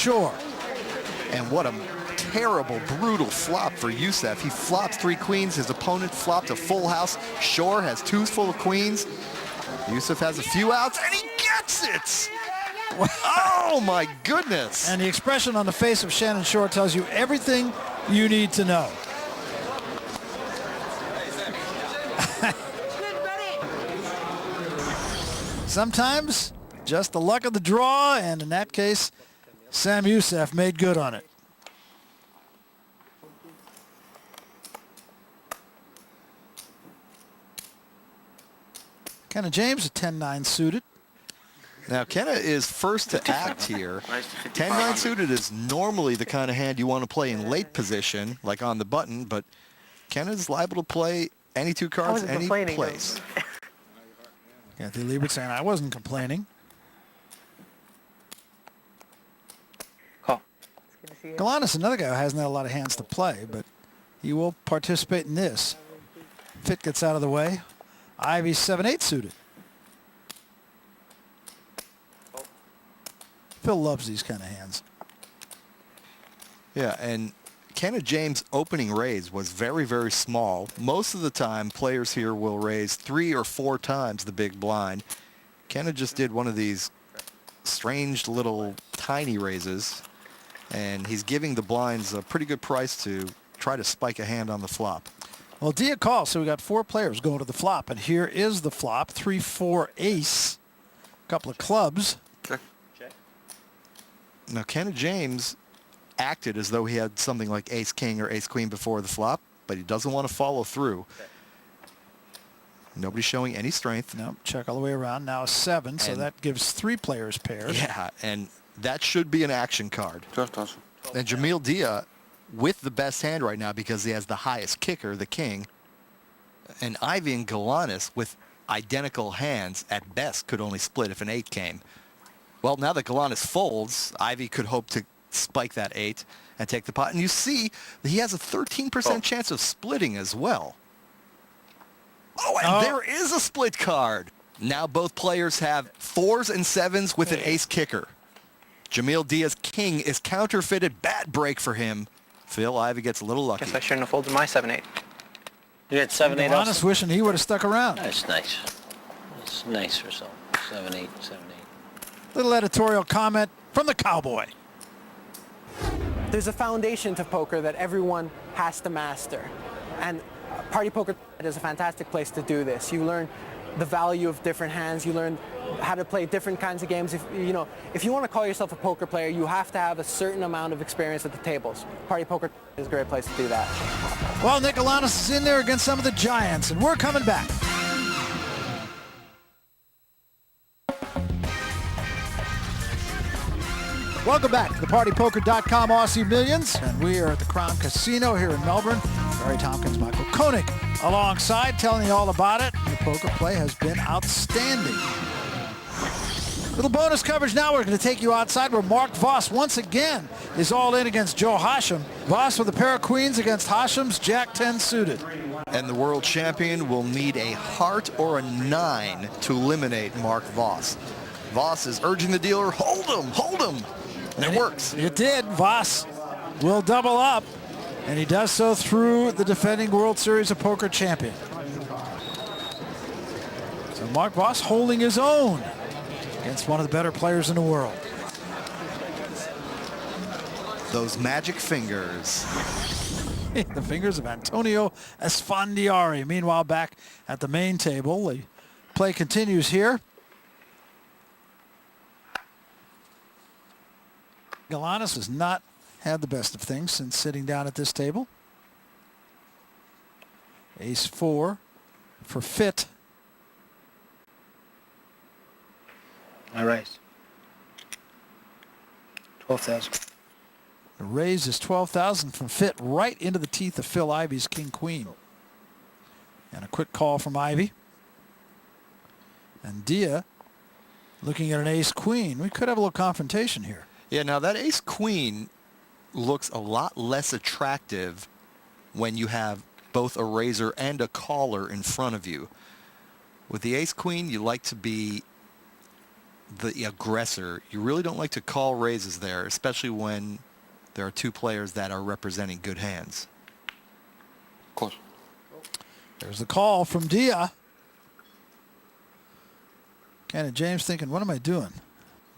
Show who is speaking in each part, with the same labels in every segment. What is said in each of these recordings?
Speaker 1: Shore.
Speaker 2: And what a terrible, brutal flop for Youssef. He flops 3 queens. His opponent flopped a full house. Shore has 2s full of queens. Youssef has a few outs, and he gets it! Oh, my goodness.
Speaker 1: And the expression on the face of Shannon Shore tells you everything you need to know. Sometimes just the luck of the draw, and in that case, Sam Youssef made good on it. Kenna James, a 10-9 suited.
Speaker 2: Now, Kenna is first to act here. 10-9 suited is normally the kind of hand you want to play in late position, like on the button, but Kenna's liable to play any 2 cards, any place.
Speaker 1: Kathy Liebert saying, I wasn't complaining.
Speaker 3: Call.
Speaker 1: Galanis, another guy who hasn't had a lot of hands to play, but he will participate in this. Fit gets out of the way. Ivy 7-8 suited. Phil loves these kind of hands.
Speaker 2: Yeah, and Kenna James' opening raise was very, very small. Most of the time, players here will raise 3 or 4 times the big blind. Kenna just did one of these strange little tiny raises, and he's giving the blinds a pretty good price to try to spike a hand on the flop.
Speaker 1: Well, Dia calls, so we got 4 players going to the flop, and here is the flop: 3-4 ace, a couple of clubs.
Speaker 3: Check.
Speaker 2: Now, Kenna James acted as though he had something like ace-king or ace-queen before the flop, but he doesn't want to follow through. Nobody's showing any strength.
Speaker 1: No, check all the way around. Now a 7, so that gives 3 players pairs.
Speaker 2: Yeah, and that should be an action card. And Jamil Dia with the best hand right now because he has the highest kicker, the king. And Ivy and Galanis with identical hands at best could only split if an 8 came. Well, now that Galanis folds, Ivy could hope to spike that 8 and take the pot. And you see that he has a 13% chance of splitting as well. Oh, and there is a split card. Now both players have 4s and 7s with an ace kicker. Jamil Dia's king is counterfeited. Bad break for him. Phil Ivy gets a little lucky.
Speaker 3: Guess I shouldn't have folded my 7-8.
Speaker 4: You had 7-8
Speaker 1: Galanis
Speaker 4: also.
Speaker 1: wishing he would have stuck around.
Speaker 4: That's nice. That's nice for some. 7-8, 7-8.
Speaker 1: Little editorial comment from the Cowboy.
Speaker 5: There's a foundation to poker that everyone has to master. And Party Poker is a fantastic place to do this. You learn the value of different hands. You learn how to play different kinds of games. If you want to call yourself a poker player, you have to have a certain amount of experience at the tables. Party Poker is a great place to do that.
Speaker 1: Well, Nick Galanis is in there against some of the giants, and we're coming back. Welcome back to the PartyPoker.com Aussie Millions, and we are at the Crown Casino here in Melbourne. Barry Tompkins, Michael Koenig alongside, telling you all about it. The poker play has been outstanding. Little bonus coverage now. We're going to take you outside where Mark Voss once again is all in against Joe Hashem. Voss with a pair of queens against Hashem's Jack-10 suited.
Speaker 2: And the world champion will need a heart or a 9 to eliminate Mark Voss. Voss is urging the dealer, hold him, hold him. And it works.
Speaker 1: It did. Voss will double up, and he does so through the defending World Series of Poker champion. So Mark Voss holding his own against one of the better players in the world.
Speaker 2: Those magic fingers.
Speaker 1: The fingers of Antonio Esfandiari. Meanwhile, back at the main table, the play continues here. Galanis has not had the best of things since sitting down at this table. Ace-4 for Fit.
Speaker 4: I raise. 12,000.
Speaker 1: The raise is 12,000 from Fit right into the teeth of Phil Ivy's King-Queen. And a quick call from Ivy. And Dia looking at an ace-queen. We could have a little confrontation here.
Speaker 2: Yeah, now that ace-queen looks a lot less attractive when you have both a raiser and a caller in front of you. With the ace-queen, you like to be the aggressor. You really don't like to call raises there, especially when there are two players that are representing good hands.
Speaker 6: Of course.
Speaker 1: There's the call from Dia. Kind of James thinking, what am I doing?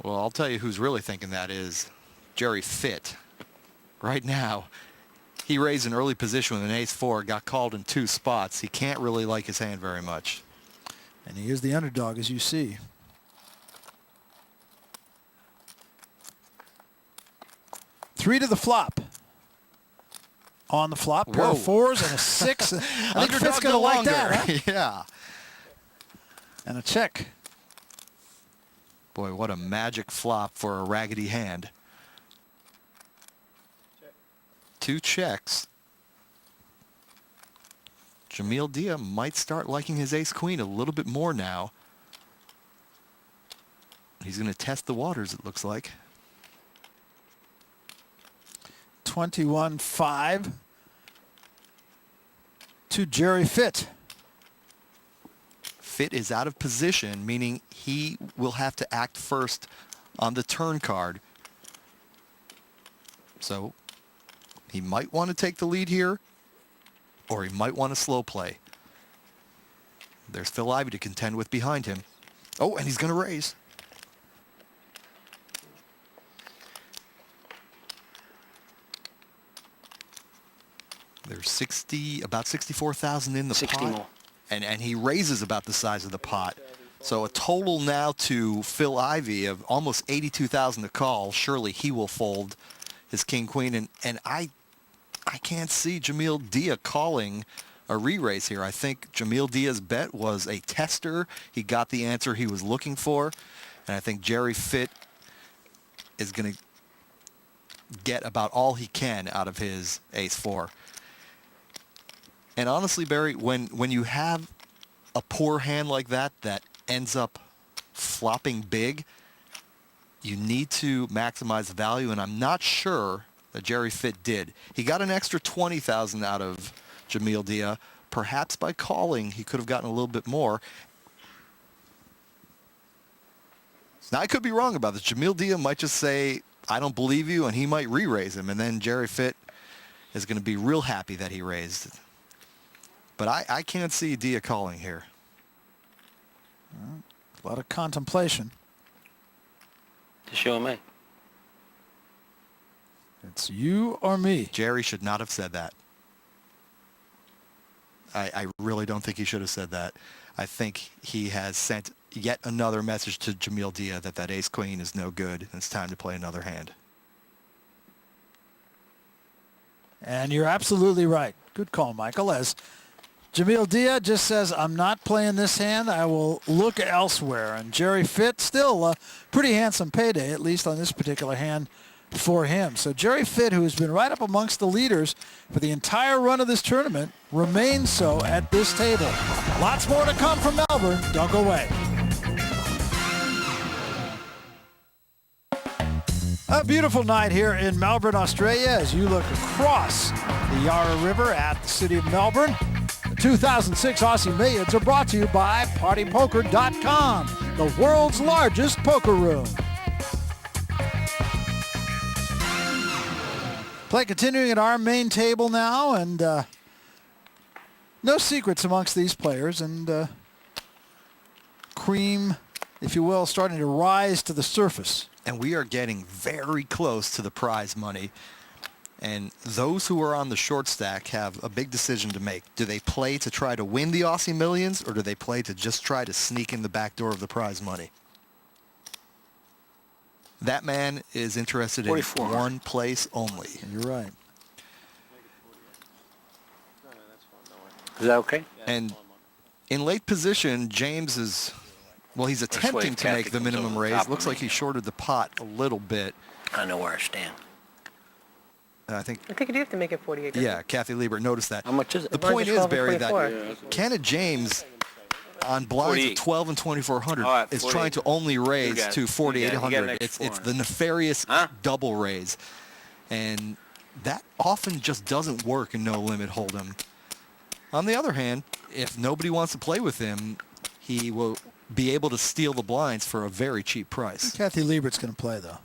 Speaker 2: Well, I'll tell you who's really thinking that is Jerry Fitt. Right now, he raised an early position with an ace-4, got called in 2 spots. He can't really like his hand very much.
Speaker 1: And he is the underdog, as you see. Three to the flop. On the flop, pair of 4s and a 6. I think Fitt's going to like that, huh?
Speaker 2: Yeah.
Speaker 1: And a check.
Speaker 2: Boy, what a magic flop for a raggedy hand. 2 checks. Jamil Dia might start liking his ace-queen a little bit more now. He's going to test the waters, it looks like.
Speaker 1: 21-5 to Jerry Fitt.
Speaker 2: Fitt is out of position, meaning he will have to act first on the turn card. So he might want to take the lead here, or he might want to slow play. There's Phil Ivey to contend with behind him. Oh, and he's going to raise. There's about 64,000 in the
Speaker 4: 60
Speaker 2: pot.
Speaker 4: more.
Speaker 2: And he raises about the size of the pot. So a total now to Phil Ivey of almost 82,000 to call. Surely he will fold his king-queen. And I can't see Jamil Dia calling a re-raise here. I think Jamil Dia's bet was a tester. He got the answer he was looking for. And I think Jerry Fitt is going to get about all he can out of his ace-4. And honestly, Barry, when you have a poor hand like that ends up flopping big, you need to maximize the value, and I'm not sure that Jerry Fitt did. He got an extra 20,000 out of Jamil Dia. Perhaps by calling, he could have gotten a little bit more. Now, I could be wrong about this. Jamil Dia might just say, I don't believe you, and he might re-raise him, and then Jerry Fitt is going to be real happy that he raised. But I can't see Dia calling here.
Speaker 1: A lot of contemplation.
Speaker 4: Just you and me.
Speaker 1: It's you or me.
Speaker 2: Jerry should not have said that. I really don't think he should have said that. I think he has sent yet another message to Jamil Dia that ace-queen is no good and it's time to play another hand.
Speaker 1: And you're absolutely right. Good call, Michael. As Jamil Dia just says, I'm not playing this hand. I will look elsewhere. And Jerry Fitt, still a pretty handsome payday, at least on this particular hand for him. So Jerry Fitt, who has been right up amongst the leaders for the entire run of this tournament, remains so at this table. Lots more to come from Melbourne. Don't go away. A beautiful night here in Melbourne, Australia, as you look across the Yarra River at the city of Melbourne. The 2006 Aussie Millions are brought to you by PartyPoker.com, the world's largest poker room. Play continuing at our main table now, and no secrets amongst these players, and cream, if you will, starting to rise to the surface.
Speaker 2: And we are getting very close to the prize money. And those who are on the short stack have a big decision to make. Do they play to try to win the Aussie Millions, or do they play to just try to sneak in the back door of the prize money? That man is interested in
Speaker 4: 44.
Speaker 2: one place only.
Speaker 1: You're right.
Speaker 4: Is that okay?
Speaker 2: And in late position, James is, well, he's attempting to make the minimum raise. Looks like he shorted the pot a little bit.
Speaker 4: I know where I stand.
Speaker 2: I think
Speaker 3: I think you do have to make it 48.
Speaker 2: Yeah, Kathy Liebert noticed that.
Speaker 4: How much is it?
Speaker 2: The
Speaker 3: Mine's
Speaker 2: point
Speaker 3: just
Speaker 2: is,
Speaker 3: 12 and
Speaker 2: Barry,
Speaker 3: 24.
Speaker 2: that Kenneth James on blinds of
Speaker 6: 48.
Speaker 2: 12 and 2400
Speaker 6: All right,
Speaker 2: is
Speaker 6: 48.
Speaker 2: trying to only raise
Speaker 6: got it.
Speaker 2: to
Speaker 6: You got an
Speaker 2: 4800.
Speaker 6: extra
Speaker 2: It's the
Speaker 6: 400.
Speaker 2: nefarious
Speaker 6: Huh?
Speaker 2: double raise. And that often just doesn't work in no limit hold'em. On the other hand, if nobody wants to play with him, he will be able to steal the blinds for a very cheap price.
Speaker 1: Kathy Liebert's going to play, though.